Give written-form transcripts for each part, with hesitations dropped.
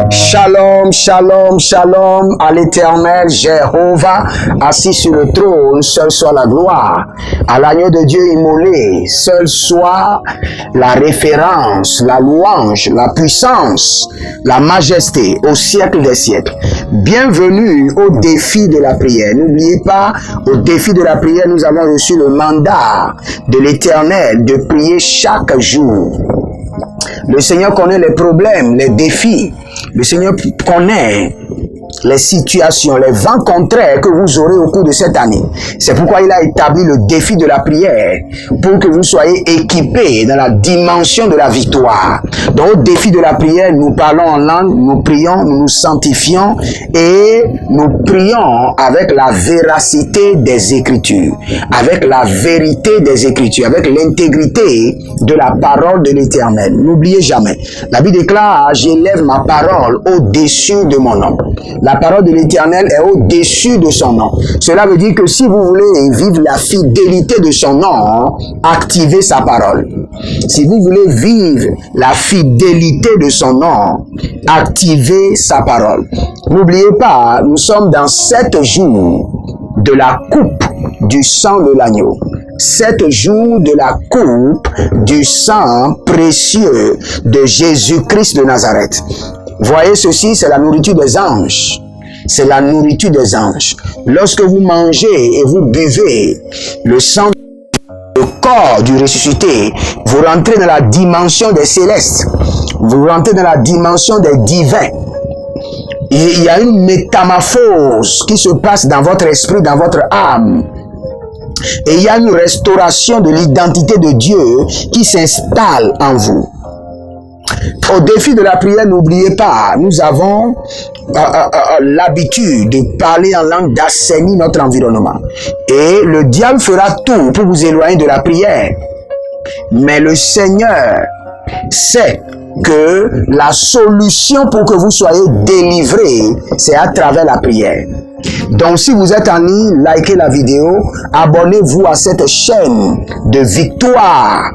Shalom, shalom, shalom à l'Éternel Jéhovah, assis sur le trône, seul soit la gloire. À l'agneau de Dieu immolé, seul soit la référence, la louange, la puissance, la majesté au siècle des siècles. Bienvenue au défi de la prière. N'oubliez pas, au défi de la prière, nous avons reçu le mandat de l'Éternel de prier chaque jour. Le Seigneur connaît les problèmes, les défis. Le Seigneur connaît les situations, les vents contraires que vous aurez au cours de cette année. C'est pourquoi il a établi le défi de la prière pour que vous soyez équipés dans la dimension de la victoire. Donc, au défi de la prière, nous parlons en langue, nous prions, nous nous sanctifions et nous prions avec la véracité des Écritures, avec la vérité des Écritures, avec l'intégrité de la parole de l'Éternel. N'oubliez jamais, la Bible déclare, j'élève ma parole au-dessus de mon nom. La parole de l'Éternel est au-dessus de son nom. Cela veut dire que si vous voulez vivre la fidélité de son nom, activez sa parole. Si vous voulez vivre la fidélité de son nom, activez sa parole. N'oubliez pas, nous sommes dans 7 jours de la coupe du sang de l'agneau. 7 jours de la coupe du sang précieux de Jésus-Christ de Nazareth. Voyez ceci, c'est la nourriture des anges. C'est la nourriture des anges. Lorsque vous mangez et vous buvez le sang, le corps du ressuscité, vous rentrez dans la dimension des célestes. Vous rentrez dans la dimension des divins. Il y a une métamorphose qui se passe dans votre esprit, dans votre âme. Et il y a une restauration de l'identité de Dieu qui s'installe en vous. Au défi de la prière, n'oubliez pas, nous avons l'habitude de parler en langue, d'assainir notre environnement. Et le diable fera tout pour vous éloigner de la prière. Mais le Seigneur sait que la solution pour que vous soyez délivrés, c'est à travers la prière. Donc, si vous êtes en ligne, likez la vidéo, abonnez-vous à cette chaîne de victoire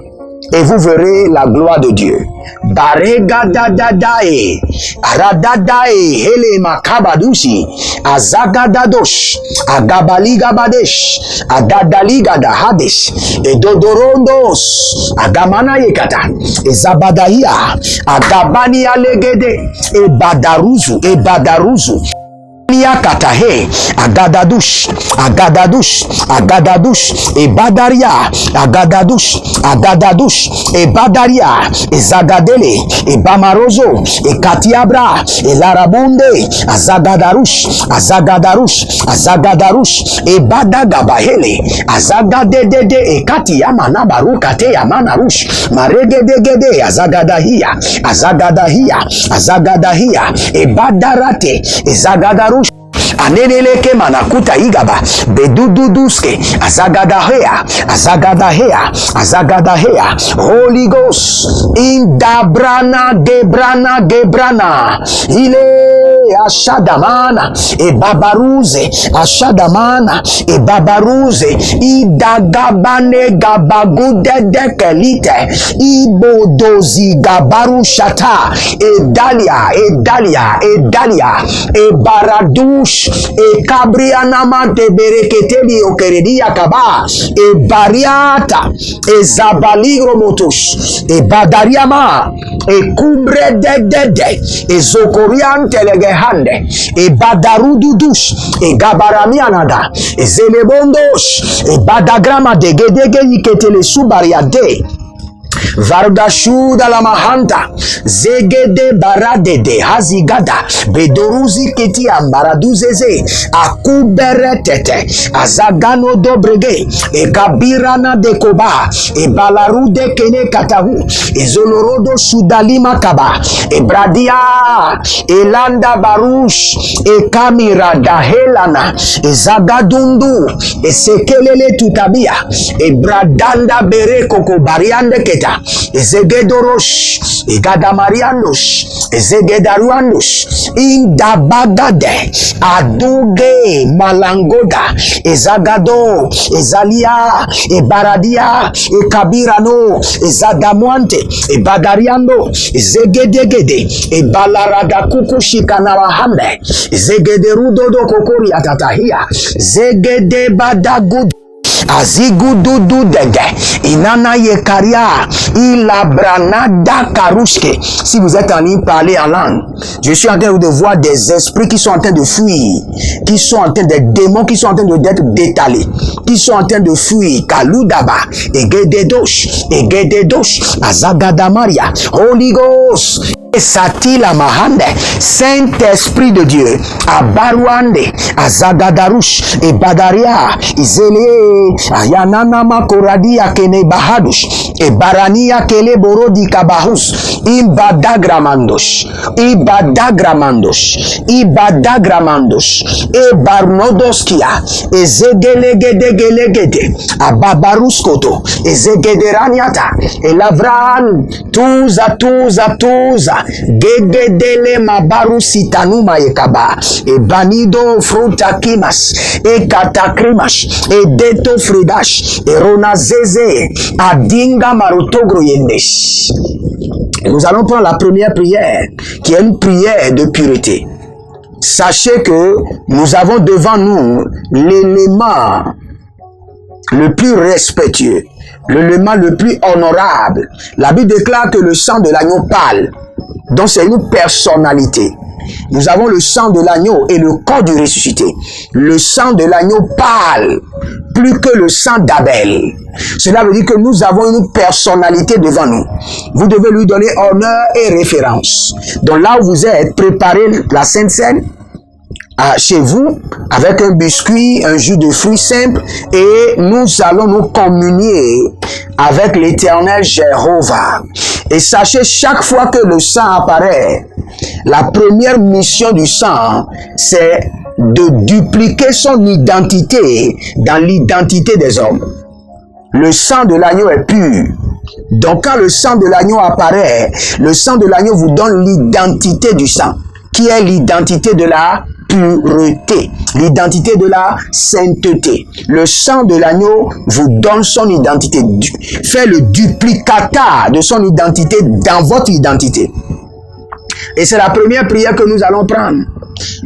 et vous verrez la gloire de Dieu. Baregadadadae, aradadae, hele makabadusi, azagadadosh, agabaligabadesh, agadaligadahades, edodorondos, agamana yekata, ezabadahia, agabani alegede, ebadaruzu. Katahe, agadadush, ebadaria, agadadush, ebadaria, ezagadele, ebamarozo, ekatiabra, elarabunde, azagadarush, ebadagabahele, azagadedede, ekatiyamana barukate yamanarush, maregedegede, azagadahia, ebadarate, ezagadarush. Aneleleke manakuta igaba bedududuske azagadahea Holy Ghost in dabrana gebrana ile ashadamana babaruze idagabane gabagude dekelite ibodozi gabarushata edalia baradush e kabrianama de bereketeli okeredia kaba e bariata e zabaligro motos e badariama e kubre de e zokoriante legehande e badarududush e gabaramianada e zelebondos e badagrama de gedege iketele subariade. Vardashuda la mahanta. Zegede baradede hazigada. Bedoruzi keti ambaraduzeze. Akubere tete. Azagano dobrege. Ekabirana de koba. Ebalarude kene katahu. Ezolorodo sudalima kaba. Ebradia. Elanda barush. Ekamira dahelana. Ezagadundu. Esekelele tutabia. Ebradanda bere koko bariande keta. Ezegedorosh. Egadamarianos. Ezegedaruanos. Indabagade. Aduge malangoda. Ezagado. Ezalia. Ebaradia. Ekabirano. Ezadamuante. Ebadariando. Ezegedegede. Ebalarada kukushikanawahambe. Zegederudodo kokori atatahia. Zegede badagud. Azigududu dede. Inana yekaria. Ilabranada karushke. Si vous êtes en ligne, parlez en langue. Je suis en train de voir des esprits qui sont en train de fuir. Qui sont en train, des démons qui sont en train d'être détalés. Qui sont en train de fuir. Kaludaba. Egededosh. Egededosh. Azagadamaria. Holy Ghost. Satila mahande, Saint-Esprit de Dieu, Abaruande, Azagadarush, et Badaria, Izele, Ayanana Makoradia Kene Bahadush, et Barania Kele Borodi Kabahus, Ibadagramandosh, Ibadagramandosh, Ibadagramandosh, et Barnodoskia, et Zegelegedegede, Ababaruskoto, et Zegederaniata, et Lavran, Tuza, Gededele mabaru sitanu maekaba. E banido frutakimas. E katakrimas. E deto fridash. E ronazeze. Adinga marutogro yendesh. Nous allons prendre la première prière, qui est une prière de pureté. Sachez que nous avons devant nous l'élément le plus respectueux, l'élément le plus honorable. La Bible déclare que le sang de l'agneau parle. Donc c'est une personnalité. Nous avons le sang de l'agneau et le corps du ressuscité. Le sang de l'agneau parle plus que le sang d'Abel. Cela veut dire que nous avons une personnalité devant nous. Vous devez lui donner honneur et référence. Donc là où vous êtes, préparez la Sainte Seine chez vous avec un biscuit, un jus de fruits simple, et nous allons nous communier avec l'Éternel Jéhovah. Et sachez, chaque fois que le sang apparaît, la première mission du sang, c'est de dupliquer son identité dans l'identité des hommes. Le sang de l'agneau est pur. Donc quand le sang de l'agneau apparaît, le sang de l'agneau vous donne l'identité du sang, qui est l'identité de la pureté, l'identité de la sainteté. Le sang de l'agneau vous donne son identité, fait le duplicata de son identité dans votre identité. Et c'est la première prière que nous allons prendre.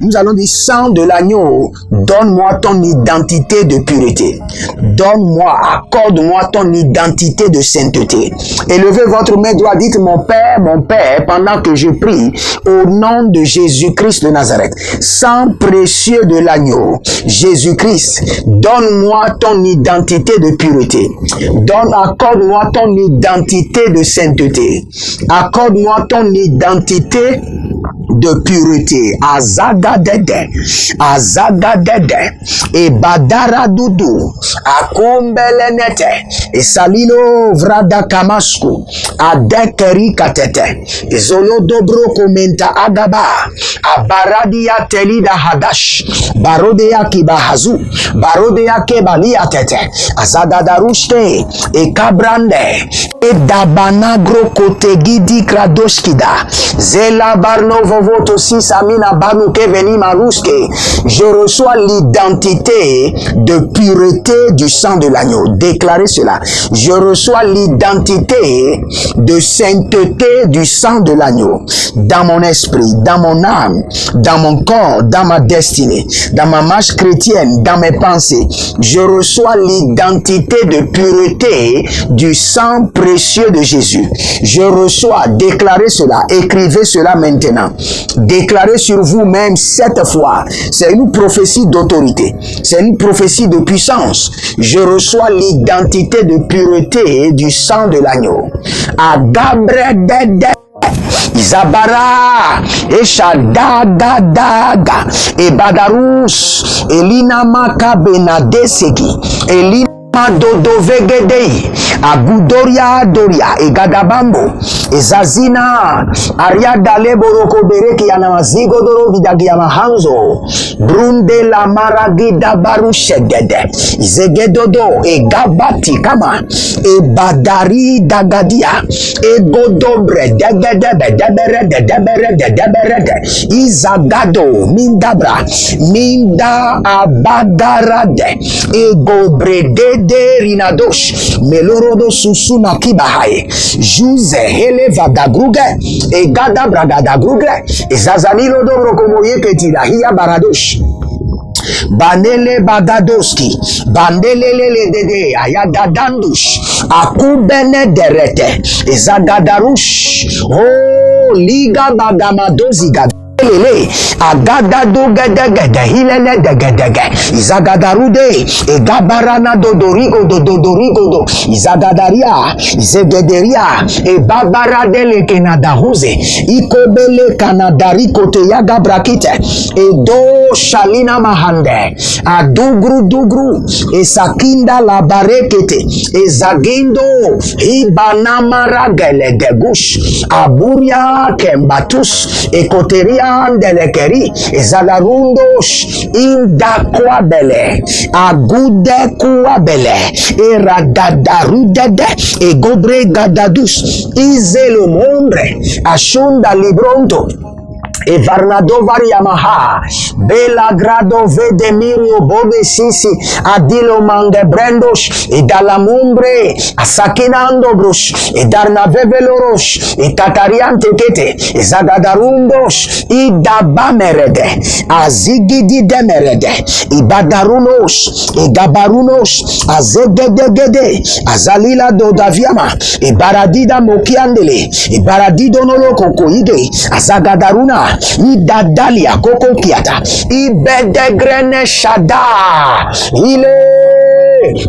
Nous allons dire, sang de l'agneau, donne-moi ton identité de pureté. Donne-moi, accorde-moi ton identité de sainteté. Élevez votre main droite, dites, mon Père, pendant que je prie, au nom de Jésus-Christ de Nazareth, sang précieux de l'agneau, Jésus-Christ, donne-moi ton identité de pureté. Accorde-moi ton identité de sainteté. Accorde-moi ton identité de pureté. Azagadede, et badara dudu, akumbelenete, et salino vrada kamasku, adekeri katete, et zolo dobro komenta agaba, abaradia telida hadash, barodea kibahazu, barodea kebalia tete, azadadarushte, et kabrande, et dabanagro kotegidi kradoskida, zela barno vovoto si samina banu keveni maruske. Je reçois l'identité de pureté du sang de l'agneau. Déclarez cela. Je reçois l'identité de sainteté du sang de l'agneau dans mon esprit, dans mon âme, dans mon corps, dans ma destinée, dans ma marche chrétienne, dans mes pensées. Je reçois l'identité de pureté du sang précieux de Jésus. Je reçois, déclarez cela, écrivez cela maintenant. déclarez sur vous-même cette fois. C'est une prophétie d'autorité. C'est une prophétie de puissance. Je reçois l'identité de pureté du sang de l'agneau. Agabre Isabara, Eshadagadaga, Ebadarus, Elina Makabenadeseki, Elina Dodo Vegedei, Agudoria Doria, Egagabambo, Ezazina, Ariada Leboroko Bereki Anamazigo Doro Vidagiamahanzo, Brunde la Maragida Barushedede, Izegedodo, Egabati Kama, Ebadari Dagadia, Egodobre, Debere, Izagado, Mindabra, Minda Abadarade, Egobrede Rinadosh, Melorodo Susuna Kibahai, Juse Hele Vadagruge, Egada Bragadagruge, Ezazanilo Dobro Komoye Ketila, Hia Baradosh. Banele Bagadoski, Bandelele Dede, Ayadadandush, Akubene Derete, Ezagadarush, Oh, Liga Bagamadoziga. Agadado gedegede hilele degedege izagadarude egabarana dodorigo do izagadaria izegederia ebabara dele kenadahuze ikobele kanadari kote yaga brakite edo shalina mahande adugru esakinda la barekete ezagindo ibanamara gele degush aburia kembatus ekoteria Andelekeri, Ezalarundos, Indakwabele, Agudekwabele, Eradadarudede, Egobre Gadadus, Izelumombre, Ashunda Libronto, Evarnado Variamaha, Bela Grado Vedemirio Bobe Sisi, Adilo Mangebrendos, Edalamumbre, Asakinando Brush, Edarnaveveloros, Etatariante Kete, Ezagadarundos, Idabamerede, Azigidi Demerede, Ibadarunos, Egabarunos, Azegedegede, Azalila Dodaviama, Ibaradida Mokiandele, Ibaradido Noloko Koide, Azagadaruna, Idadalia Koko Kiata, Ibedegrene Shada, Ile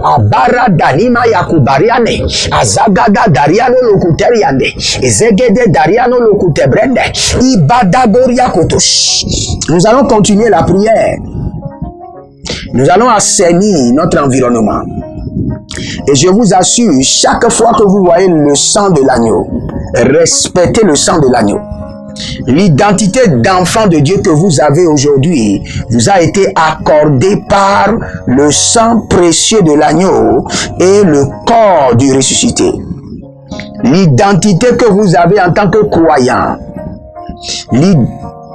Abara Danima Yakubariane, Azagada Dariano Locuteriane, Ezegede Dariano Locutebrende, Ibadagoria Kotos. Nous allons continuer la prière. Nous allons assainir notre environnement. Et je vous assure, chaque fois que vous voyez le sang de l'agneau, respectez le sang de l'agneau. L'identité d'enfant de Dieu que vous avez aujourd'hui vous a été accordée par le sang précieux de l'agneau et le corps du ressuscité. L'identité que vous avez en tant que croyant,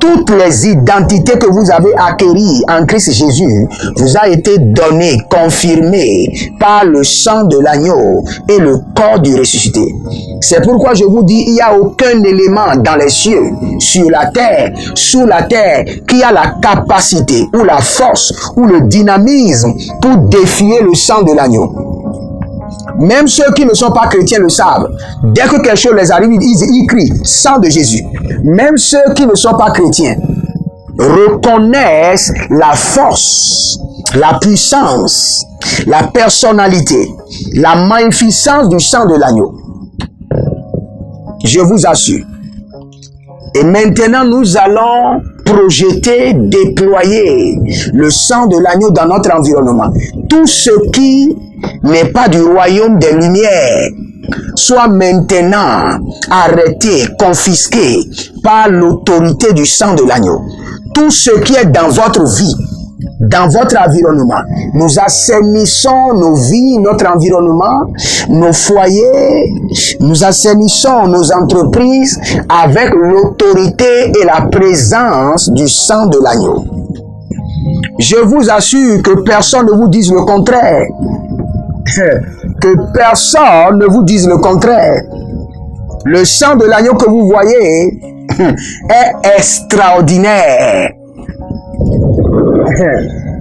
toutes les identités que vous avez acquises en Christ Jésus vous a été donnée, confirmée par le sang de l'agneau et le corps du ressuscité. C'est pourquoi je vous dis, il n'y a aucun élément dans les cieux, sur la terre, sous la terre, qui a la capacité ou la force ou le dynamisme pour défier le sang de l'agneau. Même ceux qui ne sont pas chrétiens le savent. Dès que quelque chose les arrive, ils crient « sang de Jésus ». Même ceux qui ne sont pas chrétiens reconnaissent la force, la puissance, la personnalité, la magnificence du sang de l'agneau. Je vous assure. Et maintenant, nous allons projeter, déployer le sang de l'agneau dans notre environnement. Tout ce qui n'est pas du royaume des lumières soit maintenant arrêté, confisqué par l'autorité du sang de l'agneau. Tout ce qui est dans votre vie, dans votre environnement, nous assainissons nos vies, notre environnement, nos foyers, nous assainissons nos entreprises avec l'autorité et la présence du sang de l'agneau. Je vous assure que personne ne vous dise le contraire. Que personne ne vous dise le contraire. Le sang de l'agneau que vous voyez est extraordinaire,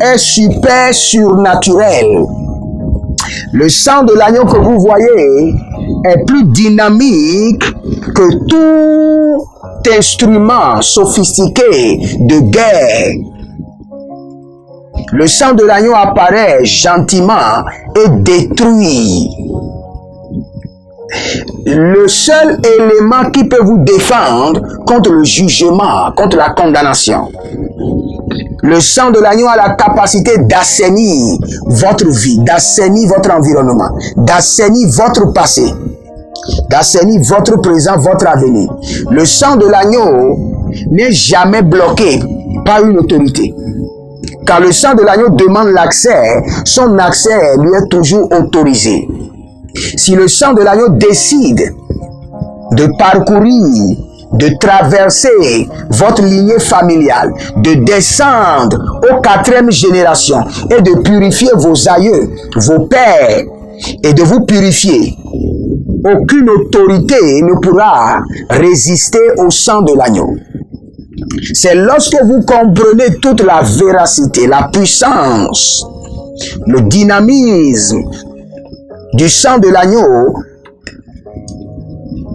est super surnaturel. Le sang de l'agneau que vous voyez est plus dynamique que tout instrument sophistiqué de guerre. Le sang de l'agneau apparaît gentiment et détruit. Le seul élément qui peut vous défendre contre le jugement, contre la condamnation. Le sang de l'agneau a la capacité d'assainir votre vie, d'assainir votre environnement, d'assainir votre passé, d'assainir votre présent, votre avenir. Le sang de l'agneau n'est jamais bloqué par une autorité. Quand le sang de l'agneau demande l'accès, son accès lui est toujours autorisé. Si le sang de l'agneau décide de parcourir, de traverser votre lignée familiale, de descendre aux 4e génération et de purifier vos aïeux, vos pères, et de vous purifier, aucune autorité ne pourra résister au sang de l'agneau. C'est lorsque vous comprenez toute la véracité, la puissance, le dynamisme du sang de l'agneau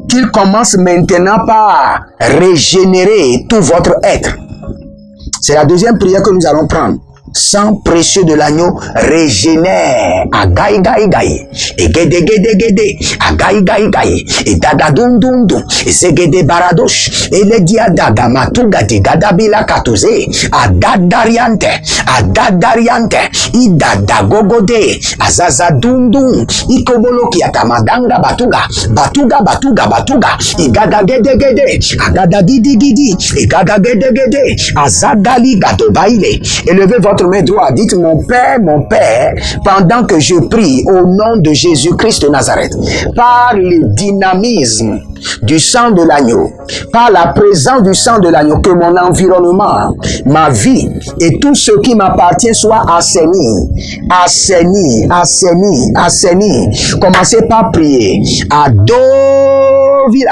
qu'il commence maintenant par régénérer tout votre être. C'est la deuxième prière que nous allons prendre. Sang précieux de l'agneau régénère. Agaï gaï gaï. Et gede gede gede. Agaï gaï gaï. Et dada dum dum dum. Et segede baradosh. Et le diadaga matuga di gadabila katuze. Adadariante. Adadariante. Idada gogode. Azaza dum dum. Ikobolo kiatamadanga batuga. Batuga batuga batuga. Igada gede gede. Agada gidi gidi. Igada gede gede. Azadali gadobaile. Élevez votre main droite, dites mon Père, pendant que je prie au nom de Jésus-Christ de Nazareth, par le dynamisme du sang de l'agneau, par la présence du sang de l'agneau, que mon environnement, ma vie et tout ce qui m'appartient soit assaini, assaini, assaini, assaini. Commencez par prier. Adovila,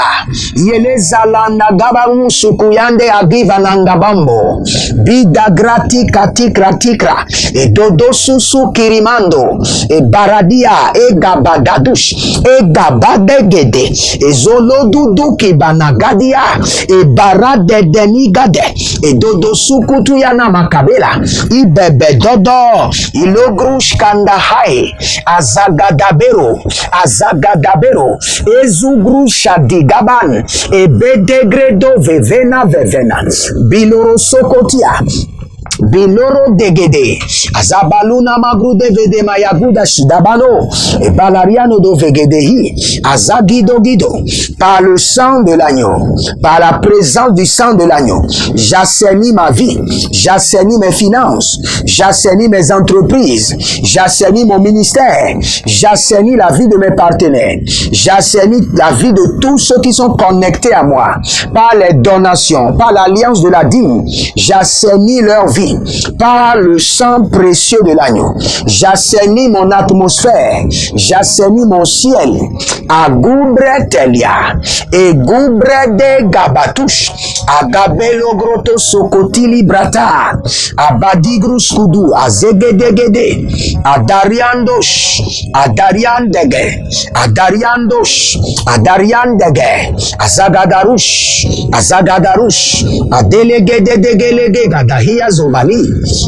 Yelezalanda Gabamu Sukuyande Agivananga Bambo, Bida Grati Katikra Tikra, et Dodo Susu Kirimando, et Baradia, et Gabadadush, et Gabadegede, et Zolo Dudu Kibanagadia, et Barade Denigade, et Dodo Sukutuyana Makabela, Ibebe Dodo, Ilogrush Kandahai, Azagadabero, Azagadabero, Ezugrusha Digaban, et Bedegredo Vevena Vevena, Biloro Sokotia, Biloro degede, Azabaluna magrude vede mayaguda shidabano, et Balariano do vegedehi, Azagido guido, par le sang de l'agneau, par la présence du sang de l'agneau, j'assainis ma vie, j'assainis mes finances, j'assainis mes entreprises, j'assainis mon ministère, j'assainis la vie de mes partenaires, j'assainis la vie de tous ceux qui sont connectés à moi, par les donations, par l'alliance de la dîme, j'assainis leur vie, par le sang précieux de l'agneau. J'assainis mon atmosphère, j'assainis mon ciel. Agubre telia, et gubre de gabatouche, agabelo groto sokotili brata, abadigrus kudu, azegedegede, adariandosh, adariandege, adariandosh, adariandege, azagadarush, azagadarush, adelegedegedege, gadahia zobali,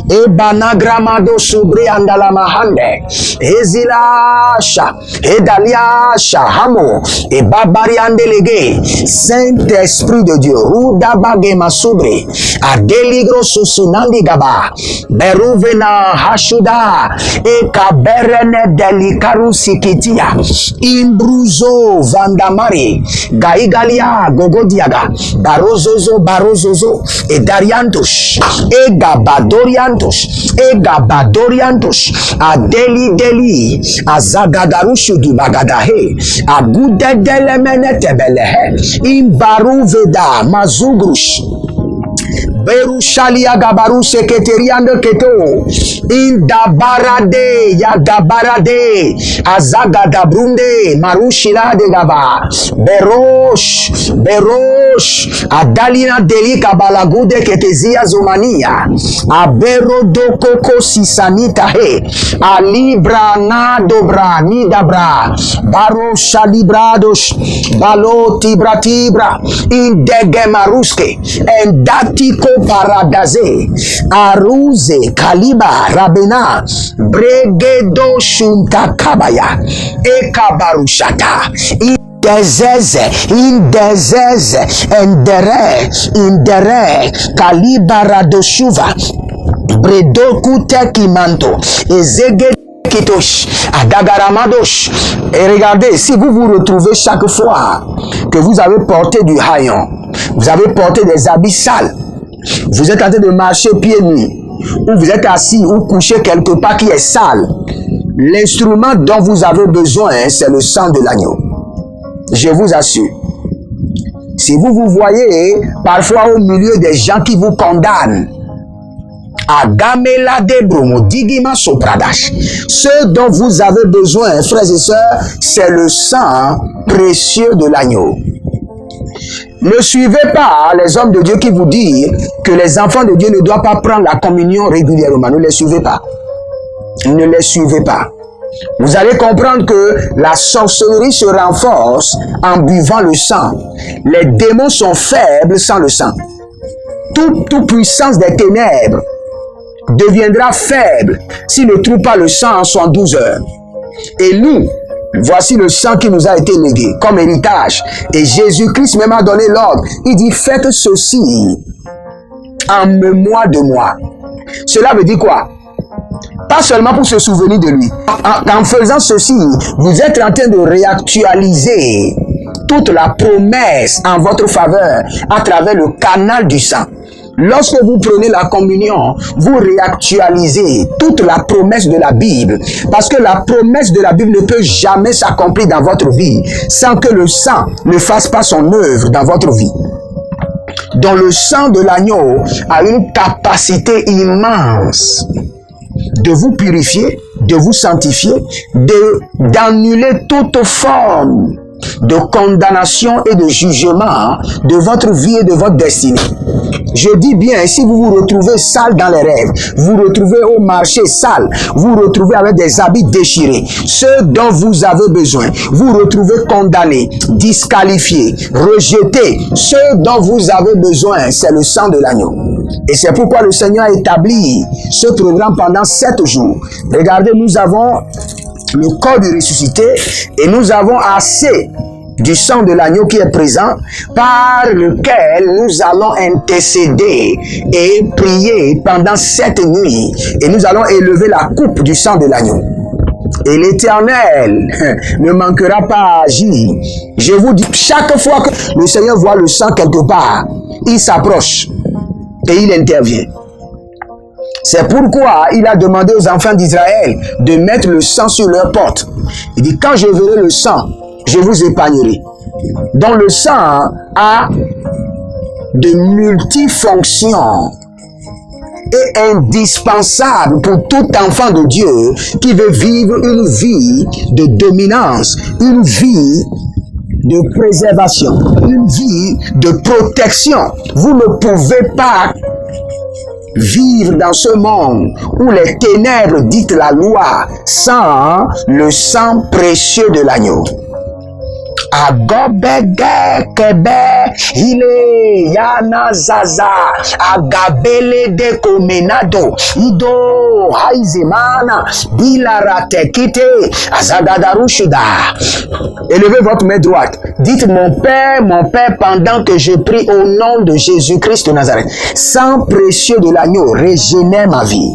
e banagramado sobre andala mahande, ezilasha, edaliasha, hamo, e babariandelege, Saint-Esprit de Dieu, Rudabage Masubre, Adeligro Susunandi Gaba, Beruvena Hashuda, e Kaberene Delikaru Sikitia, Imbruzo Vandamari, Gaigalia Gogodiaga, Barozozo Barozozo, e Dariantush, e Gabadoriantush, e Gabadoriantush, Adeli Deli, Azagadarushu du Bagadahe, Agude Delemene Tebelehe, Imbaru Veda Mazugrush, Berushalia gabaru seketeriando keto. Indabarade ya gabarade. Azagada brunde marushila de gaba. Berosh adalina deli kabalagude ketezia zomania. Abero do koko sisanita he. Alibra na dobra ni dabra. Barosha librados. Balo tibra. Indege maruske. Endatiko paradaze. Aruze kaliba rabena. Bregedo shunta kabaya. Ekabarushata. Indezeze, indere, kalibara doshuva, bredoku tekimanto, ezege kitosh, adagaramadosh. Et regardez, si vous vous retrouvez chaque fois que vous avez porté du haillon, vous avez porté des habits sales, vous êtes en train de marcher pieds nus, ou vous êtes assis ou couché quelque part qui est sale, l'instrument dont vous avez besoin, c'est le sang de l'agneau. Je vous assure, si vous vous voyez parfois au milieu des gens qui vous condamnent, Agamela de Bromo, Digima Sopradash, ce dont vous avez besoin, frères et sœurs, c'est le sang précieux de l'agneau. Ne suivez pas les hommes de Dieu qui vous disent que les enfants de Dieu ne doivent pas prendre la communion régulièrement. Ne les suivez pas. Ne les suivez pas. Vous allez comprendre que la sorcellerie se renforce en buvant le sang. Les démons sont faibles sans le sang. Toute puissance des ténèbres deviendra faible s'il ne trouve pas le sang en 72 heures. Et nous, voici le sang qui nous a été légué comme héritage. Et Jésus-Christ même a donné l'ordre. Il dit, faites ceci en mémoire de moi. Cela veut dire quoi? Pas seulement pour se souvenir de lui. En faisant ceci, vous êtes en train de réactualiser toute la promesse en votre faveur à travers le canal du sang. Lorsque vous prenez la communion, vous réactualisez toute la promesse de la Bible. Parce que la promesse de la Bible ne peut jamais s'accomplir dans votre vie sans que le sang ne fasse pas son œuvre dans votre vie. Donc le sang de l'agneau a une capacité immense de vous purifier, de vous sanctifier, d'annuler toute forme de condamnation et de jugement de votre vie et de votre destinée. Je dis bien, si vous vous retrouvez sale dans les rêves, vous retrouvez au marché sale, vous retrouvez avec des habits déchirés, ce dont vous avez besoin, vous retrouvez condamné, disqualifié, rejeté, ce dont vous avez besoin, c'est le sang de l'agneau. Et c'est pourquoi le Seigneur a établi ce programme pendant 7 jours. Regardez, nous avons le corps du ressuscité et nous avons assez du sang de l'agneau qui est présent, par lequel nous allons intercéder et prier pendant 7 nuits. Et nous allons élever la coupe du sang de l'agneau. Et l'Éternel ne manquera pas à agir. Je vous dis, chaque fois que le Seigneur voit le sang quelque part, il s'approche et il intervient. C'est pourquoi il a demandé aux enfants d'Israël de mettre le sang sur leurs portes. Il dit, quand je verrai le sang, je vous épargnerai. Donc le sang a de multifonctions et indispensable pour tout enfant de Dieu qui veut vivre une vie de dominance, une vie de préservation, une vie de protection. Vous ne pouvez pas vivre dans ce monde où les ténèbres dictent la loi sans le sang précieux de l'agneau. Agobege kebe ile yana zaza agabele de comenado ido haizemana bilaratekite azagadarushida. Élevez votre main droite. Dites mon Père, pendant que je prie au nom de Jésus-Christ de Nazareth. Sang précieux de l'agneau, régénère ma vie.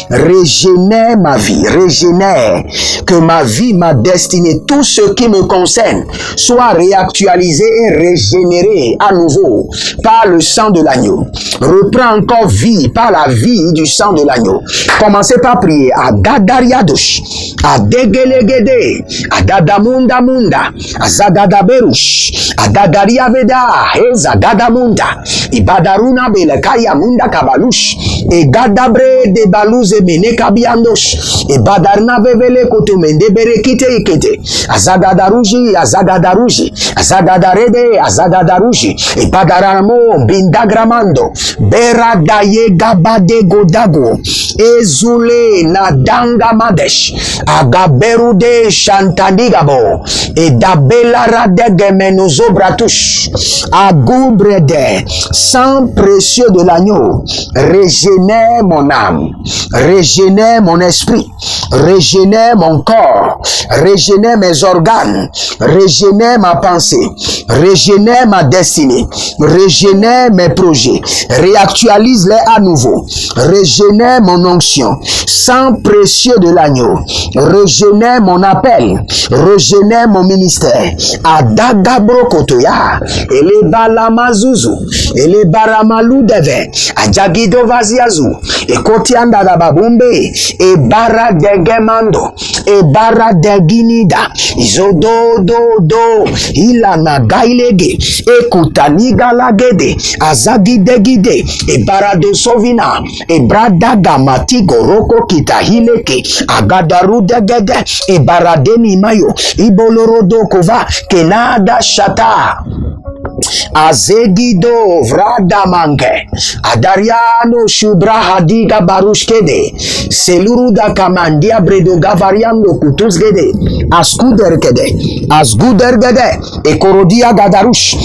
Régénère ma vie, régénère. que ma vie, ma destinée, tout ce qui me concerne soit réactualisé et régénéré à nouveau par le sang de l'agneau. Reprends encore vie par la vie du sang de l'agneau. Commencez par prier. Agadariadosh, Adegelegede, Agadamunda Munda, Azagadaberush, Adagariaveda, Ezagadamunda, Ibadaruna Belekaya Munda Kabalush, Egadabre de Baluze Mene Kabiandosh, Ebadarna Vevele Kotumende Berekite Ikete, Azagadaruji, Azagadaruji, Azagadare, Azagadaruji, Ebadaramo, Bindagramando, Beradaye Gabade Godago, Ezule Nadanga Madesh, Agaberude Chantandigabo, Edabela Radegemenozo Bratush, Agoubrede, sang précieux de l'agneau, régénère mon âme, régénère mon esprit, régénère mon corps, régénère mes organes, régénère ma pensée, régénère ma destinée, régénère mes projets, réactualise-les à nouveau, régénère mon onction, sang précieux de l'agneau, régénère mon appel, régénère mon ministère, Adagabro Kotoya, Elebalamazuzu, Elebaramalu Deve, Adjagido Vaziazu, Ekotianda Babumbe, Ebara Degemando, Ebara Deginida, Izodo, Ilana Gailege, Ekutaniga Lagede, Azagidegide, Ebarado Sovina, Ebradaga Matigo Roko Kitahileke, Agadaru Degede, Ebaradeni Mayo, Ibolorodo Kova, Kenada Shata. Azegido Vradamanke Adariano Shubra Hadiga Barushkede Seluruda Kamandia Bredo Gavariando Kutusgede Asgudergede Ekorodia Gadarush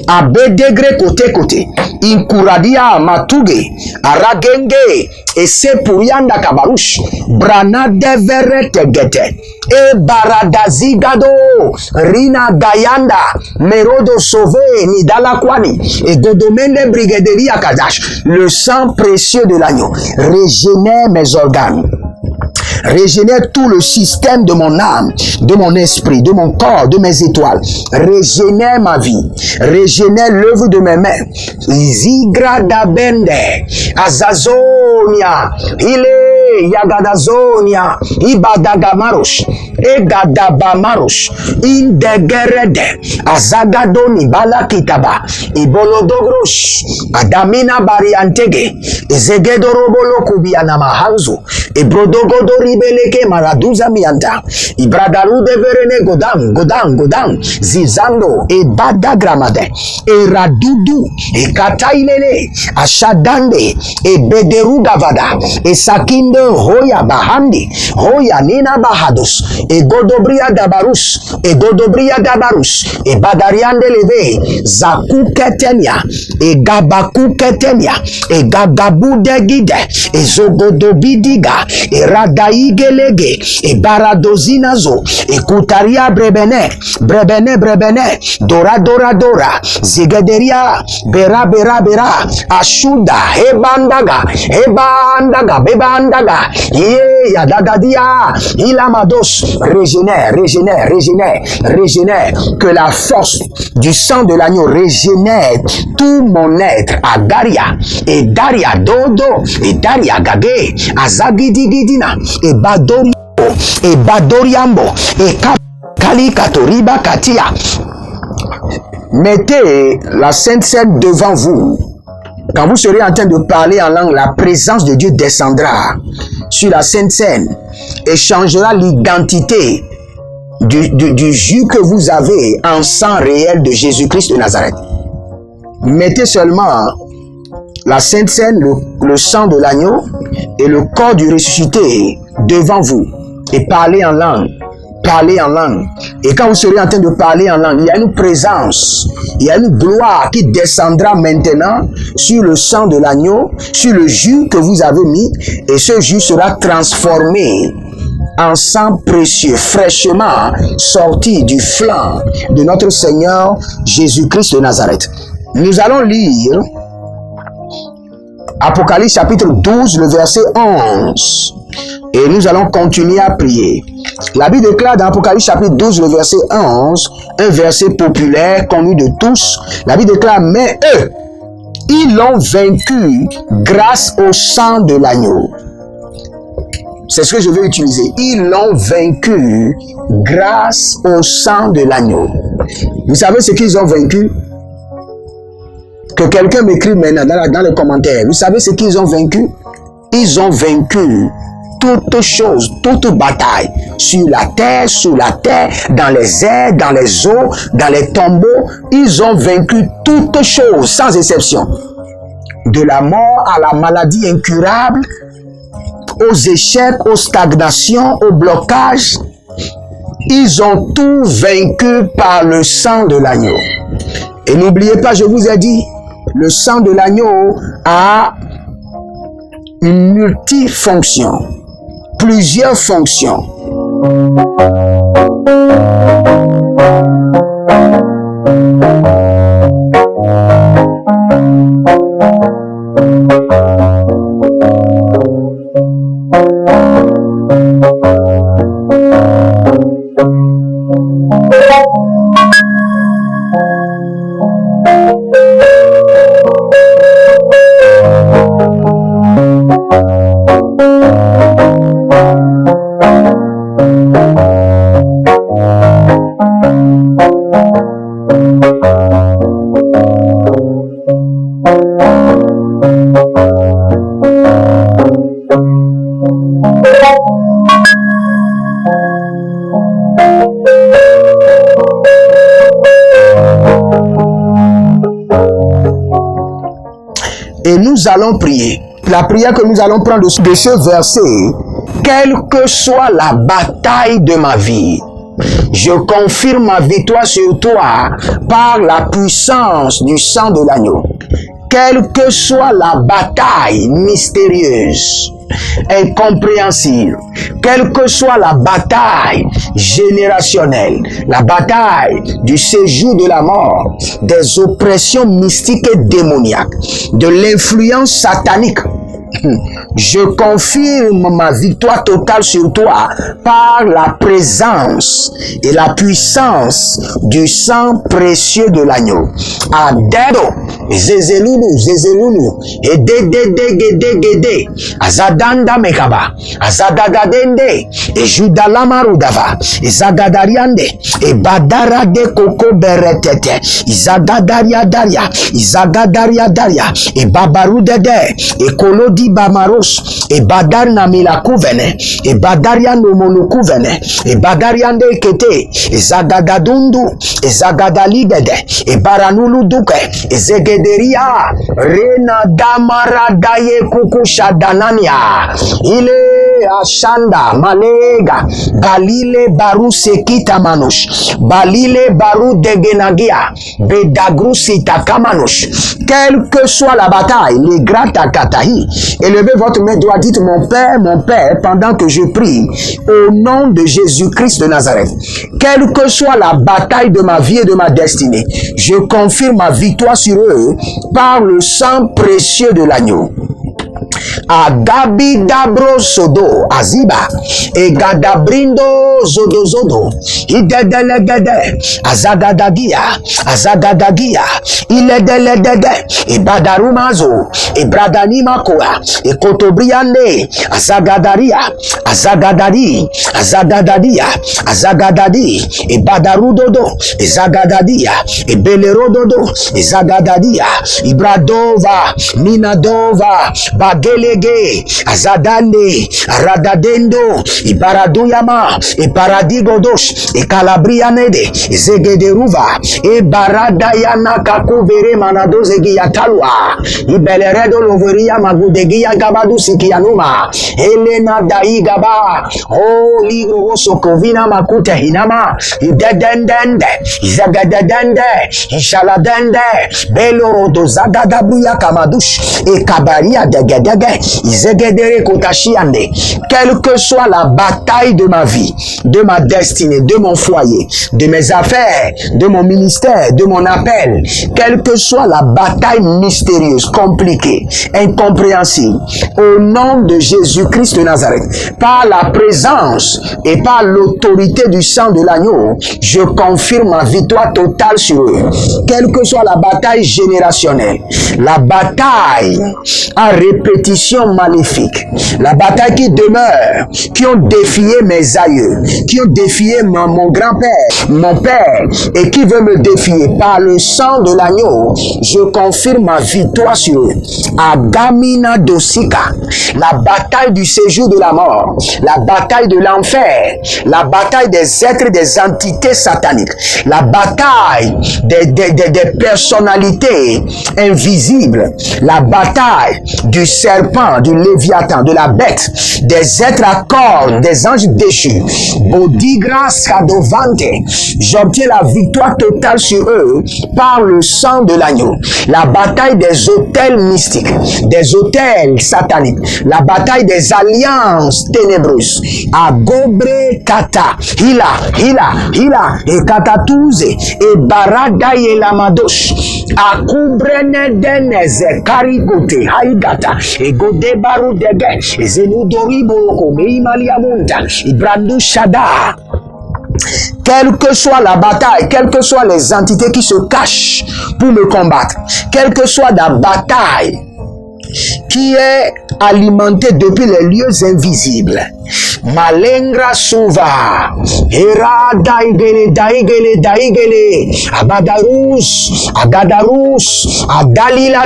Abedegre Kote Inkuradia Matuge Aragenge Esepurianda Kabarush Branade Veretegete Ebaradazigado Rina Gayanda Merodo Sauvé Nidala Kwani et Godomende Brigaderia Kadash. Le sang précieux de l'agneau régénère mes organes, régénère tout le système de mon âme, de mon esprit, de mon corps, de mes étoiles. Régénère ma vie, régénère l'œuvre de mes mains. Zigra dabende, Azazonia, Yagadazonia, Ibadagamarush, Egadabamarush, Indegerede, Azagadoni Balakitaba, Ibolodogrosh, Adamina Bariantege, Ezegedorobolo Kubiana Mahanzu, Ebrodogodori Beleke Maraduza Mianta, Ibradaru de Verene Godam, Zizando, Ebadagramade, Eradudu, Ekatailele, Ashadande, Ebederugavada, Esakinde, Hoya Bahandi, Hoya Nina Bahados, Egodobria Dabarus, Ebadariande Leve, Zaku Ketenia, Egabaku Ketenia, Egagabu Degide, Ezogodobidiga, Eradaigelege, Ebaradozinazo, Ekutaria Brebene, Dora, Zigaderia, Bera, Ashuda, Bebandaga, Yadagadia, Ilamados, régénère, que la force du sang de l'agneau régénère tout mon être, Agaria, et Daria Dodo, et Daria Gage, Azagidigidina, et Badoriambo, et Kali Katoriba Katia. Mettez la Sainte Seine devant vous. Quand vous serez en train de parler en langue, la présence de Dieu descendra sur la Sainte Seine et changera l'identité du jus que vous avez en sang réel de Jésus-Christ de Nazareth. Mettez seulement la Sainte Seine, le sang de l'agneau et le corps du ressuscité devant vous et parlez en langue. Et quand vous serez en train de parler en langue, il y a une présence, il y a une gloire qui descendra maintenant sur le sang de l'agneau, sur le jus que vous avez mis, et ce jus sera transformé en sang précieux, fraîchement sorti du flanc de notre Seigneur Jésus-Christ de Nazareth. Nous allons lire Apocalypse chapitre 12, le verset 11. Et nous allons continuer à prier. La Bible déclare dans Apocalypse chapitre 12, le verset 11, un verset populaire, connu de tous. La Bible déclare, mais eux, ils l'ont vaincu grâce au sang de l'agneau. C'est ce que je vais utiliser. Ils l'ont vaincu grâce au sang de l'agneau. Vous savez ce qu'ils ont vaincu? Que quelqu'un m'écrit maintenant dans les commentaires. Vous savez ce qu'ils ont vaincu? Ils ont vaincu toute chose, toute bataille, sur la terre, sous la terre, dans les airs, dans les eaux, dans les tombeaux. Ils ont vaincu toute chose, sans exception. De la mort à la maladie incurable, aux échecs, aux stagnations, aux blocages. Ils ont tout vaincu par le sang de l'agneau. Et n'oubliez pas, je vous ai dit, le sang de l'agneau a une multifonction, plusieurs fonctions. Et nous allons prier. La prière que nous allons prendre de ce verset, quelle que soit la bataille de ma vie, je confirme ma victoire sur toi par la puissance du sang de l'agneau. Quelle que soit la bataille mystérieuse, incompréhensible, quelle que soit la bataille générationnelle, la bataille du séjour de la mort, des oppressions mystiques et démoniaques, de l'influence satanique, je confirme ma victoire totale sur toi par la présence et la puissance du sang précieux de l'agneau. Adero, Zezelulu, et Gede, Azadanda Mekaba, Azadadadende, et Judalamarudava, et Zagadariande, et Badara de Koko Beretete, Izagadaria Daria, et Babarudede, et Kolodi Bamaros, et Badar Namila Kouvene, et Badarian Nomolo Kouvene, et Badarian de Kete, et Zagadadundu, et Zagadalidede, et Baranulu Duke, et Zegederia, Rena Damara Daye Kukusha Danania, Ile Ashanda, Malega, Balile Baru Sekita Manush, Balile Baru Degenagia, Bedagru Sitakamanush. Quelle que soit la bataille, les grata katahi, élevez votre main droite, dites mon Père, pendant que je prie, au nom de Jésus-Christ de Nazareth. Quelle que soit la bataille de ma vie et de ma destinée, je confirme ma victoire sur eux par le sang précieux de l'agneau. Agabi dabro sodo aziba e gadabrindo zodo idedelegede azagadagia iledeledede e badarumazo e bradanimakoa e kotobriande azagadadi e badarudodo e zagadadia e belerododo e zagadadia ibradova minadova bagelege azadande radadendo ibaraduyama e paradigodos e calabrianede e zegederuva e baradayana kakuvere manadozegi yatalwa e beleredo loveria magudegia gabadu sikianuma elena daigaba o ligro sokovina makute hinama e dedendende e zagadadende e shaladende belorodo zagadabuya kamadush e kabaria degedege Quelle que soit la bataille de ma vie, de ma destinée, de mon foyer, de mes affaires, de mon ministère, de mon appel, quelle que soit la bataille mystérieuse, compliquée, incompréhensible, au nom de Jésus-Christ de Nazareth, par la présence et par l'autorité du sang de l'agneau, je confirme ma victoire totale sur eux. Quelle que soit la bataille générationnelle, la bataille en répétition maléfique, la bataille qui demeure, qui ont défié mes aïeux, qui ont défié mon grand-père, mon père, et qui veut me défier par le sang de l'agneau, je confirme ma victoire sur eux. Agamina Dosika, la bataille du séjour de la mort, la bataille de l'enfer, la bataille des êtres et des entités sataniques, la bataille des personnalités invisibles, la bataille du serpent, du léviathan, de la bête, des êtres à cornes, des anges déchus. Bodigras Kadovante, j'obtiens la victoire totale sur eux par le sang de l'agneau. La bataille des autels mystiques, des autels sataniques, la bataille des alliances ténébreuses. Agobre Kata, Hila, et Katatouze, et Barada et Lamadosh. Akubrene deneze karikote haigata et godebaru dege et zenudori boloko meimaliamunta Ibrandou Shada. Quelle que soit la bataille, quelles que soient les entités qui se cachent pour me combattre, quelle que soit la bataille qui est alimentée depuis les lieux invisibles, Malengra Suva, Era daigele, Agadarus, Dalila,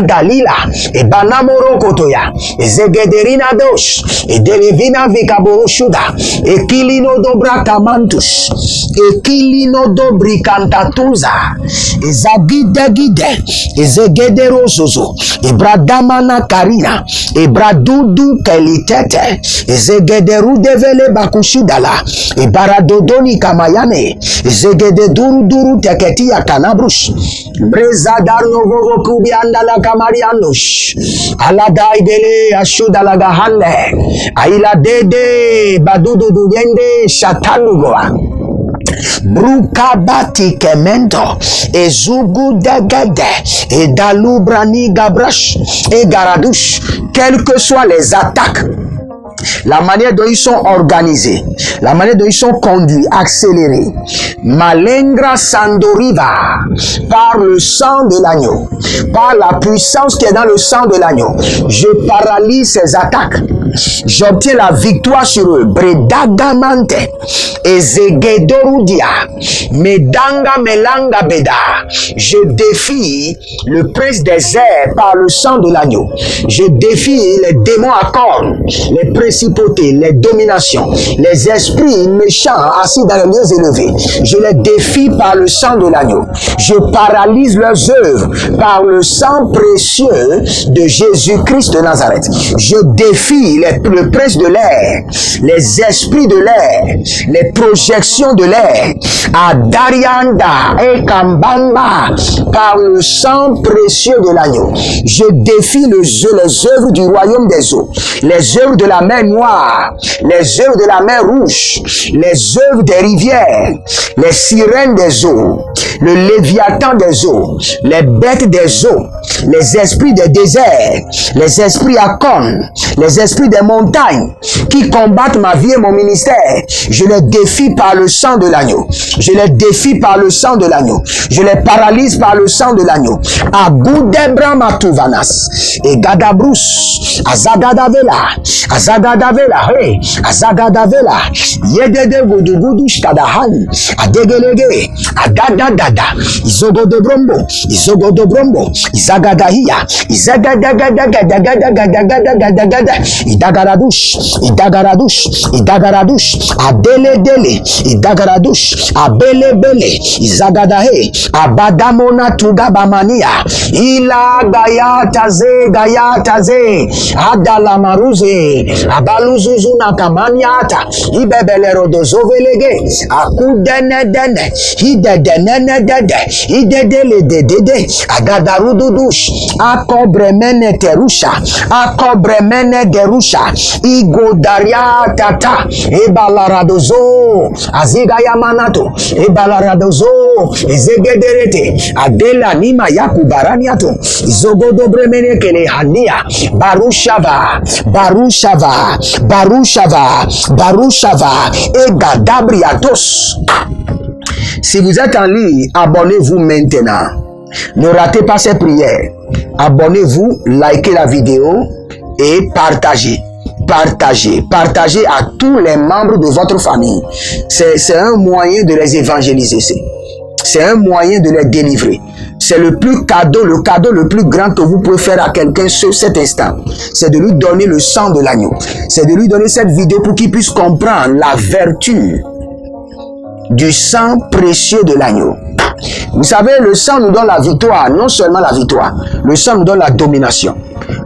et Banamoro Kotoya, et Zegederina Dosh, et Delevina Vikaboroshuda, et Kilino Dobra Kamantus, et Kilino Dobrikantatuza, et Zagide, et Zegederosozo, et Bradamana Karina, et Bradudu Kelitete, et Zegederu Devele Bakushidala, et Baradodoni Kamayane, et Zegededuru Teketia Kanabrush, Brezadar Novo Kubiandala Kamarianush, Aladai Dele Ashudalagahande, Aila Dede Badudu Yende Shatanugoa. Brukabati Kemento, et Zugu Degede, et Dalubrani Gabrash, et Garadush, quelles que soient les attaques, la manière dont ils sont organisés, la manière dont ils sont conduits, accélérés, Malengra Sandoriva, par le sang de l'agneau, par la puissance qui est dans le sang de l'agneau, je paralyse ces attaques. J'obtiens la victoire sur eux. Bredagamante, Ezegedorudia, Medanga Melanga Beda. Je défie le prince des airs par le sang de l'agneau. Je défie les démons à cornes, les principautés, les dominations, les esprits méchants assis dans les lieux élevés. Je les défie par le sang de l'agneau. Je paralyse leurs œuvres par le sang précieux de Jésus-Christ de Nazareth. Je défie le prince de l'air, les esprits de l'air, les projections de l'air, Adarianda et Kambamba, par le sang précieux de l'agneau. Je défie les œuvres du royaume des eaux, les œuvres de la mer Noire, les œuvres de la mer Rouge, les œuvres des rivières, les sirènes des eaux, le léviathan des eaux, les bêtes des eaux, les esprits des déserts, les esprits à cornes, les esprits des montagnes qui combattent ma vie et mon ministère. Je les défie par le sang de l'agneau. Je les défie par le sang de l'agneau. Je les paralyse par le sang de l'agneau. Agudebra Matuvanas et Gadabrus, Azagadavela, hey, Azagadavela, Yedede Gudugudu Shkadahan, Adegelege, Adadadada, Izogodobrombo, Izagadahia, Izagadagadagadagadagadagadagada, idagaradush, idagaradush, idagaradush, adele dele, idagaradush, abele bele, izagadahe, abadamona tugabamania, ila gayata ze, adalamaruze, abaluzuzu nakamaniata, ibebele rodozovelege, akudene dene, idedene dede, idedele dedede, agadarududush, akobremene terusha, akobremene derusha, igodaria tata, ebalaradozo, azigayamanato, ebalaradozo, ezegederete, adela nima yakubaraniato, zogodobremene kele hania, barushava, barushava, barushava, barushava, egadabriatos. Si vous êtes en ligne, abonnez-vous maintenant. Ne ratez pas ces prières. Abonnez-vous, likez la vidéo et partagez. Partagez à tous les membres de votre famille. C'est un moyen de les évangéliser. C'est un moyen de les délivrer. C'est le cadeau le plus grand que vous pouvez faire à quelqu'un sur cet instant. C'est de lui donner le sang de l'agneau. C'est de lui donner cette vidéo pour qu'il puisse comprendre la vertu du sang précieux de l'agneau. Vous savez, le sang nous donne la victoire, non seulement la victoire, le sang nous donne la domination.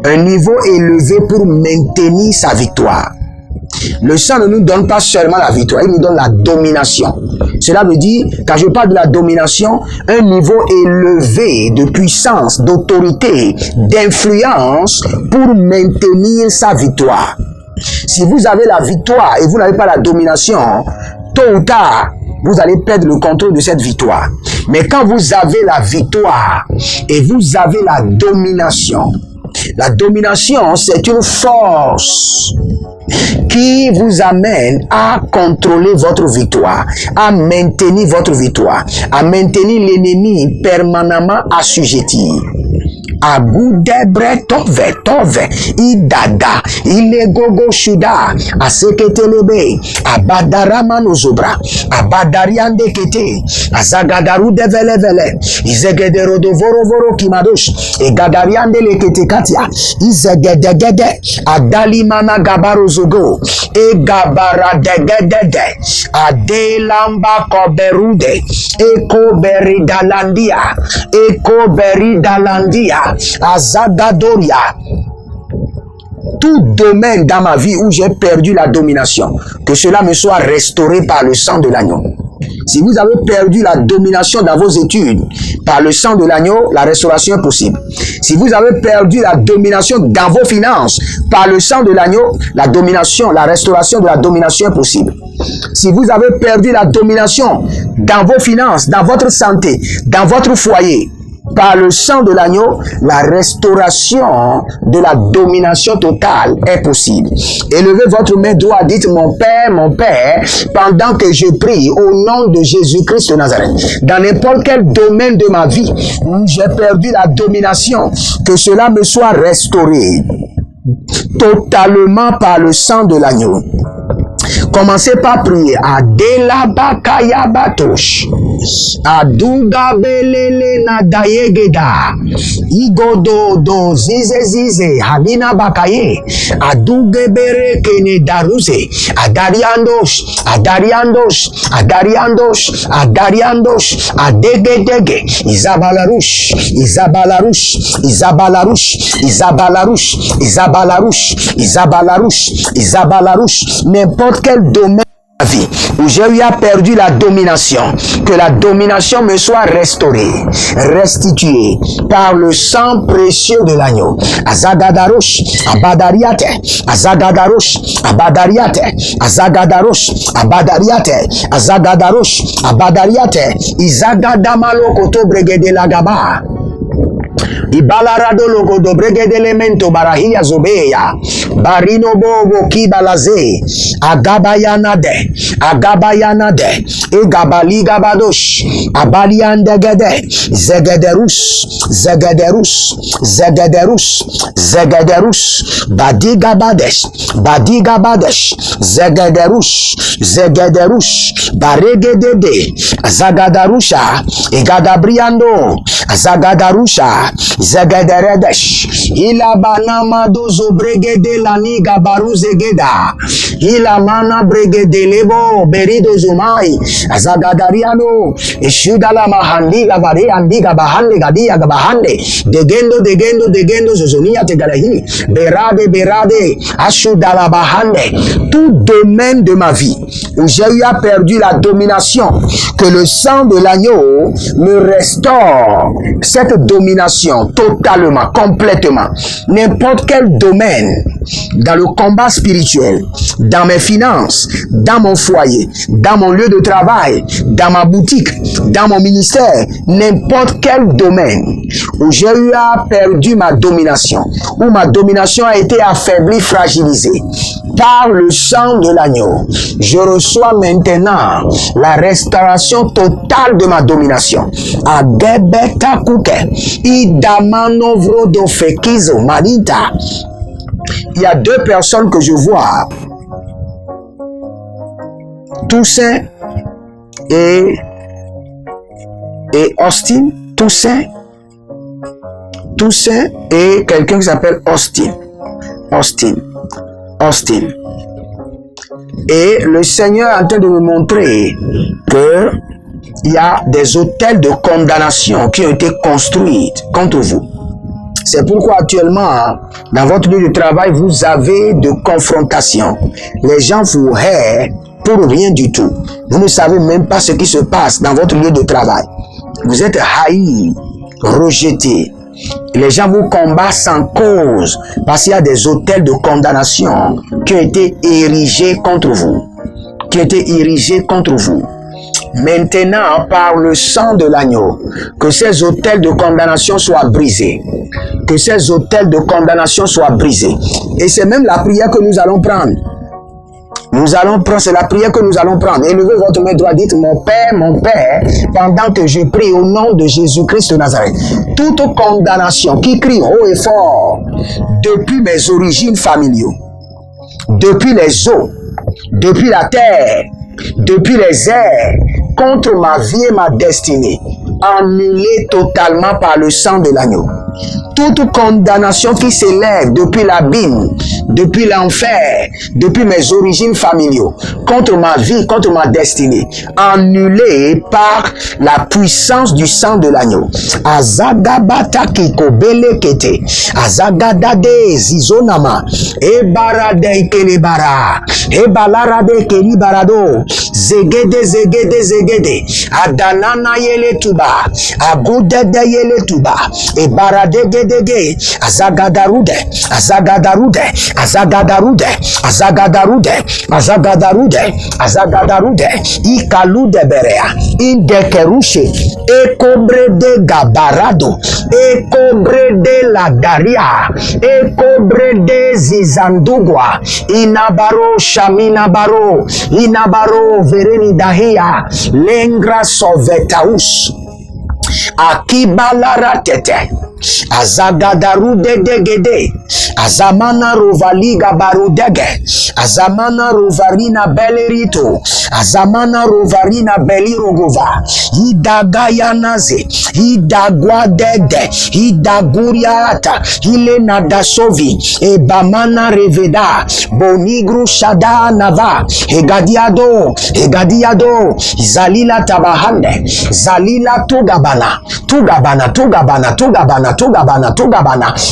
Un niveau élevé pour maintenir sa victoire. Le sang ne nous donne pas seulement la victoire, il nous donne la domination. Cela veut dire, quand je parle de la domination, un niveau élevé de puissance, d'autorité, d'influence pour maintenir sa victoire. Si vous avez la victoire et vous n'avez pas la domination, tôt ou tard, vous allez perdre le contrôle de cette victoire. Mais quand vous avez la victoire et vous avez la domination, c'est une force qui vous amène à contrôler votre victoire, à maintenir votre victoire, à maintenir l'ennemi permanemment assujetti. Agudebre tove idada ilegogo shuda aseketelebe abadarama nozobra abadariande kete azagadaru develevele izegedero do voro kimadosh egadariande lekete katia izegedegede adalimana gabarozogo egabara degedede adelamba koberude ekoberidalandia Azagadoria. Tout domaine dans ma vie où j'ai perdu la domination, que cela me soit restauré par le sang de l'agneau. Si vous avez perdu la domination dans vos études, par le sang de l'agneau, la restauration est possible. Si vous avez perdu la domination dans vos finances, par le sang de l'agneau, la domination, la restauration de la domination est possible. Si vous avez perdu la domination dans vos finances, dans votre santé, dans votre foyer, par le sang de l'agneau, la restauration de la domination totale est possible. Élevez votre main droite, dites mon Père, pendant que je prie au nom de Jésus-Christ de Nazareth. Dans n'importe quel domaine de ma vie où j'ai perdu la domination, que cela me soit restauré totalement par le sang de l'agneau. Commencez par prier. Adela bakaya batosh. Aduga belele na dayegeda. Igodo do zize. Halina bakaye. Aduge bere kene daruse. Adariandosh. Adegedege. Izabalarush. N'importe quel domaine de la vie où j'ai eu perdu la domination, que la domination me soit restaurée, restituée par le sang précieux de l'agneau. Azagadarosh, abadariate, Azagadarosh, Izagadamalo koto bregede lagaba. Ibalarado logo do bregede elemento barahia zobeya barino bobo kibalaze agabayana de egabali gabadosh abaliande gede zegederus badigabadesh zegederus baregedede zagadarusha egadabriando zagadarusha Zagaderedesh. Ilabanama dozo bregede laniga baruzegeda. Ilamana bregede lebo berido zumai. Zagadariano. Ishudala mahandi gabari andiga bahande gadia gabahande. Degendo zozonia tegalahi. Berade. Ashudala bahande. Tout domaine de ma vie où j'ai eu perdu la domination, que le sang de l'agneau me restaure cette domination totalement, complètement. N'importe quel domaine, dans le combat spirituel, dans mes finances, dans mon foyer, dans mon lieu de travail, dans ma boutique, dans mon ministère, n'importe quel domaine où j'ai eu perdu ma domination, où ma domination a été affaiblie, fragilisée, par le sang de l'agneau, je reçois maintenant la restauration totale de ma domination. Agebeta kuke, idamanovro do fekizo manita. Il y a deux personnes que je vois, Toussaint et Austin. Toussaint et quelqu'un qui s'appelle Austin. Et le Seigneur est en train de me montrer que il y a des hôtels de condamnation qui ont été construits contre vous. C'est pourquoi actuellement, dans votre lieu de travail, vous avez de confrontations. Les gens vous haïssent pour rien du tout. Vous ne savez même pas ce qui se passe dans votre lieu de travail. Vous êtes haïs, rejetés. Les gens vous combattent sans cause parce qu'il y a des hôtels de condamnation qui ont été érigés contre vous. Maintenant, par le sang de l'agneau, que ces hôtels de condamnation soient brisés. Et c'est même la prière que nous allons prendre. C'est la prière que nous allons prendre. Élevez votre main droite, dites mon Père, pendant que je prie au nom de Jésus-Christ de Nazareth. Toute condamnation qui crie haut et fort depuis mes origines familiales, depuis les eaux, depuis la terre, depuis les airs, contre ma vie et ma destinée, annulée totalement par le sang de l'agneau. Toute condamnation qui s'élève depuis l'abîme, depuis l'enfer, depuis mes origines familiales, contre ma vie, contre ma destinée, annulée par la puissance du sang de l'agneau. Azagabata kiko belekete, azagadade zizonama, ebarade kelebara, ebalarade kelibarado, zegede, adanana yele tuba, agudede yele tuba, ebaradege azagadarude, ikalude berea, indekerushe, ekobre de gabarado, ekobre de la daria, ekobre de zizandugwa, inabaro vereni dahia, lengra sovetaus, akibalara tete. Azagadarude degede, azamana rovaliga barudege, azamana rovarina belerito, azamana rovarina belirogova, idagayanaze, idagwadede, idaguriata, ilena dasovi, ebamana reveda, bonigru shada nava, egadiado, zalila tabahande, zalila tugabana,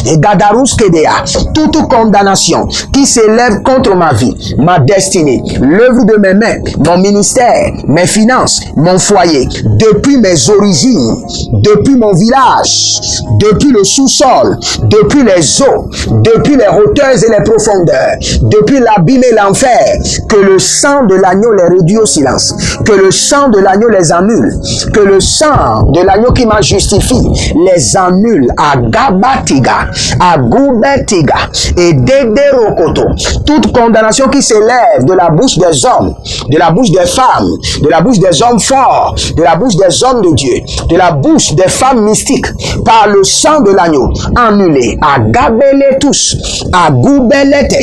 et Gadarus Kedea, toute condamnation qui s'élève contre ma vie, ma destinée, l'œuvre de mes mains, mon ministère, mes finances, mon foyer, depuis mes origines, depuis mon village, depuis le sous-sol, depuis les eaux, depuis les hauteurs et les profondeurs, depuis l'abîme et l'enfer, que le sang de l'agneau les réduit au silence, que le sang de l'agneau les annule, que le sang de l'agneau qui m'a justifié les annule à Gabatiga, à Goubetiga et Dederokoto. Toute condamnation qui s'élève de la bouche des hommes, de la bouche des femmes, de la bouche des hommes forts, de la bouche des hommes de Dieu, de la bouche des femmes mystiques, par le sang de l'agneau, annulé à Gabeletus, à Goubeletes,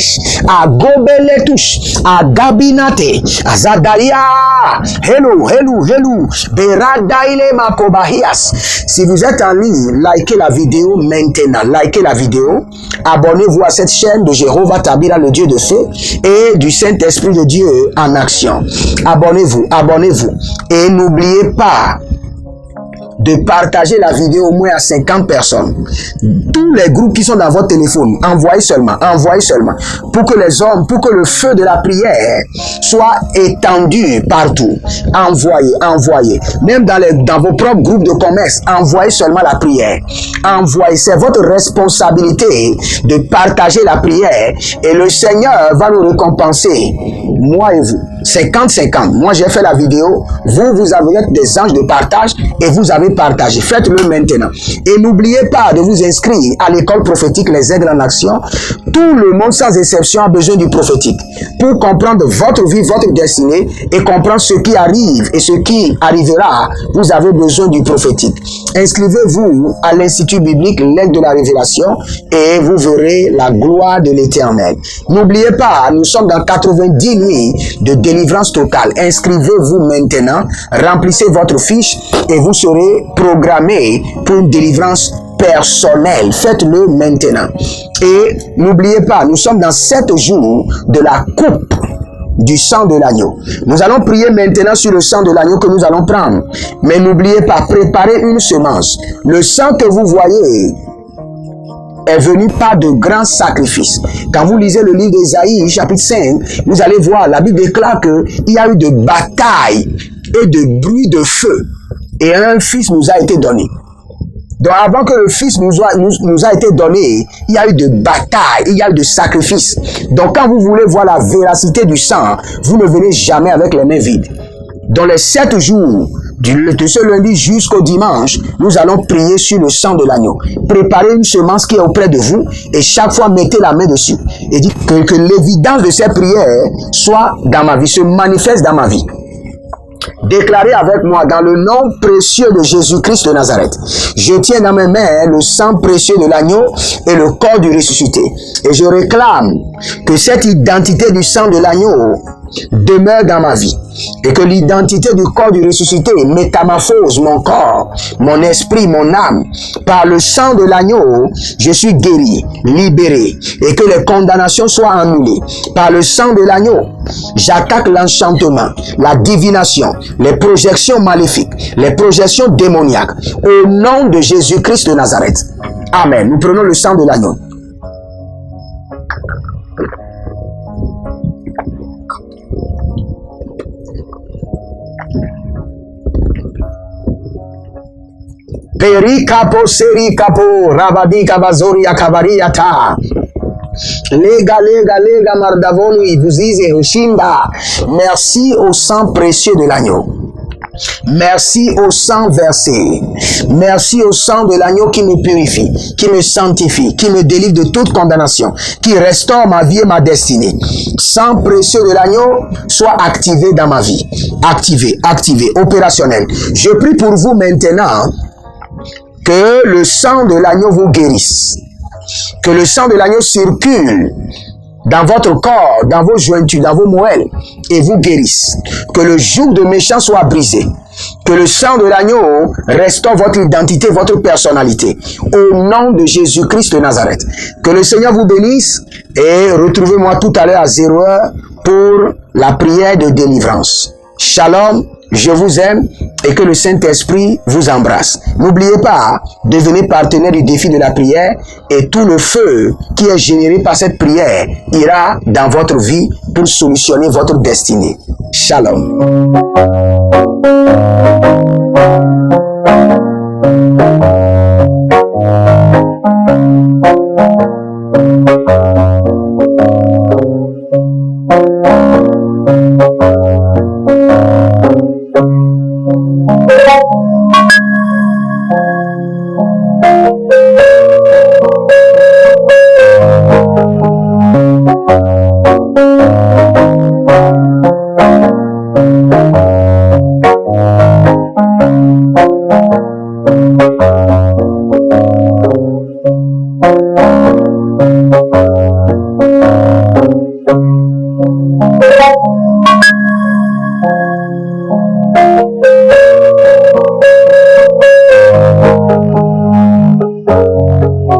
à Gobeletus, à Gabinate, à Zadaria, Hello, Beradaile Makobahias. Si vous êtes en ligne, likez la vidéo maintenant. Likez la vidéo. Abonnez-vous à cette chaîne de Jéhovah Tabira, le Dieu de feu, et du Saint-Esprit de Dieu en action. Abonnez-vous, abonnez-vous. Et n'oubliez pas de partager la vidéo au moins à 50 personnes. Tous les groupes qui sont dans votre téléphone, envoyez seulement, pour que les hommes, pour que le feu de la prière soit étendu partout. Envoyez. Même dans vos propres groupes de commerce, envoyez seulement la prière. Envoyez, c'est votre responsabilité de partager la prière et le Seigneur va nous récompenser, moi et vous. 50-50. Moi, j'ai fait la vidéo. Vous avez des anges de partage et vous avez partagé. Faites-le maintenant. Et n'oubliez pas de vous inscrire à l'école prophétique Les Aigles en Action. Tout le monde, sans exception, a besoin du prophétique. Pour comprendre votre vie, votre destinée et comprendre ce qui arrive et ce qui arrivera, vous avez besoin du prophétique. Inscrivez-vous à l'Institut biblique L'Aigle de la Révélation et vous verrez la gloire de l'Éternel. N'oubliez pas, nous sommes dans 90 nuits de délivrance totale. Inscrivez-vous maintenant, remplissez votre fiche et vous serez programmé pour une délivrance personnelle. Faites-le maintenant. Et n'oubliez pas, nous sommes dans 7 jours de la coupe du sang de l'agneau. Nous allons prier maintenant sur le sang de l'agneau que nous allons prendre. Mais n'oubliez pas, préparez une semence. Le sang que vous voyez est venu par de grands sacrifices. Quand vous lisez le livre d'Ésaïe, chapitre 5, vous allez voir, la Bible déclare qu'il y a eu de batailles et de bruit de feu. Et un fils nous a été donné. Donc avant que le fils nous a été donné, il y a eu de batailles, il y a eu de sacrifices. Donc quand vous voulez voir la véracité du sang, vous ne venez jamais avec les mains vides. Dans les 7 jours, de ce lundi jusqu'au dimanche, nous allons prier sur le sang de l'agneau. Préparez une semence qui est auprès de vous et chaque fois mettez la main dessus. Et dites que l'évidence de ces prières soit dans ma vie, se manifeste dans ma vie. Déclarez avec moi dans le nom précieux de Jésus-Christ de Nazareth. Je tiens dans mes mains le sang précieux de l'agneau et le corps du ressuscité. Et je réclame que cette identité du sang de l'agneau demeure dans ma vie. Et que l'identité du corps du ressuscité métamorphose mon corps, mon esprit, mon âme. Par le sang de l'agneau, je suis guéri, libéré. Et que les condamnations soient annulées. Par le sang de l'agneau, j'attaque l'enchantement, la divination, les projections maléfiques, les projections démoniaques. Au nom de Jésus-Christ de Nazareth. Amen. Nous prenons le sang de l'agneau. Peri capo seri capo rabadi kabazori akabariata. Lega mardavoni vuzize hushinda. Merci au sang précieux de l'agneau. Merci au sang versé. Merci au sang de l'agneau qui me purifie, qui me sanctifie, qui me délivre de toute condamnation, qui restaure ma vie et ma destinée. Sang précieux de l'agneau soit activé dans ma vie. Activé, opérationnel. Je prie pour vous maintenant que le sang de l'agneau vous guérisse. Que le sang de l'agneau circule dans votre corps, dans vos jointures, dans vos moelles et vous guérisse. Que le joug de méchant soit brisé. Que le sang de l'agneau restaure votre identité, votre personnalité. Au nom de Jésus-Christ de Nazareth. Que le Seigneur vous bénisse et retrouvez-moi tout à l'heure à 0h pour la prière de délivrance. Shalom. Je vous aime et que le Saint-Esprit vous embrasse. N'oubliez pas, devenez partenaire du défi de la prière et tout le feu qui est généré par cette prière ira dans votre vie pour solutionner votre destinée. Shalom.